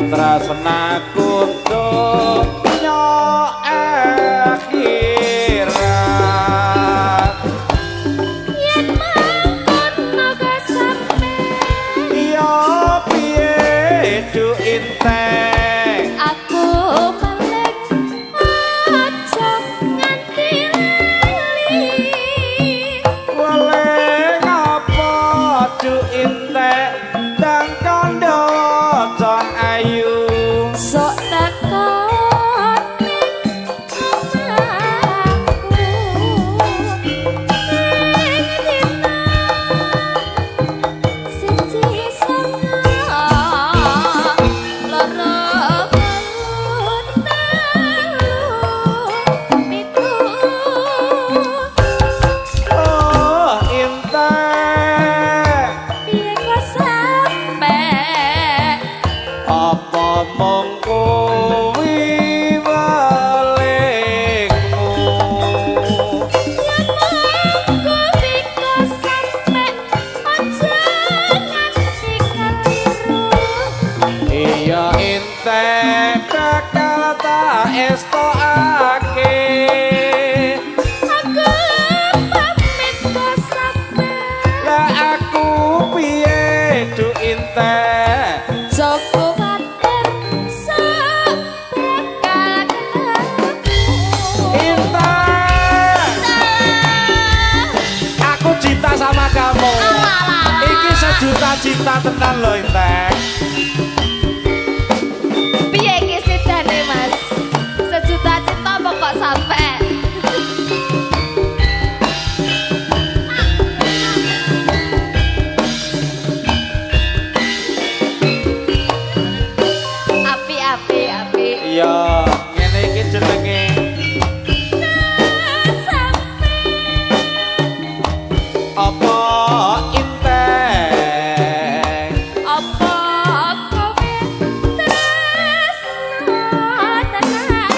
tresnaku donya akhirat yen mangkono kasampe ya piye du inteng aku paling aja nganti lali boleh ngapa du inteng dan kondo con ayu sok takon ning omahku ning dina siji songo loro telu pitu oh inteng piye kok sampe apa mung kuwi walekmu yen monggo pika sampe aja nganti keliru iya inteng bakal tak estokake aku pamit kok sampe lah aku piye du inteng Joko Water sok bakal ketemu inteng aku cinta sama kamu iki sejuta cinta tenan loh inteng piye iki sidane Mas sejuta cinta pokok sampe api iya ngene iki jenenge sampe apa inteng apa kowe tresno tenan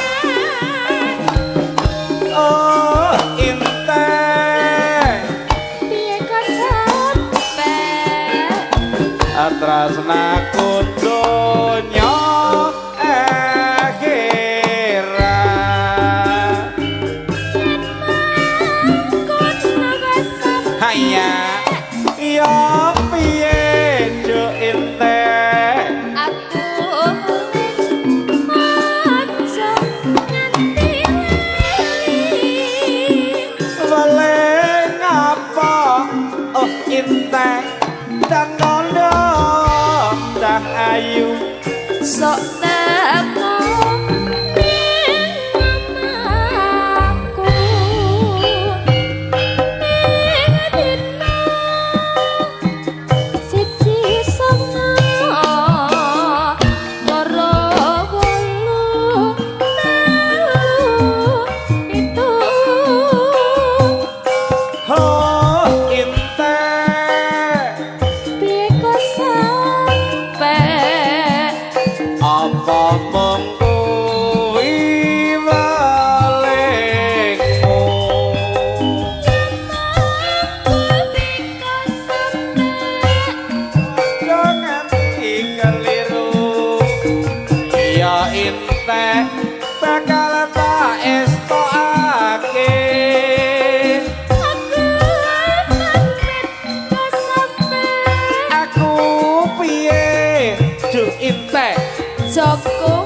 oh inteng piye kok sampe tresnaku donya akhirat mangkono kok sampe hanya ya piye du inteng aku aja nganti lali boleh ngapa oh inteng dan kondo dan ayu sok teko ning omahku ning dina siji songo loro wolu telu pitu oh inteng piye kok sampe apa mung kuwi walekmu jangan keliru ya inteng bakal tak estokake aku piye du inteng Joko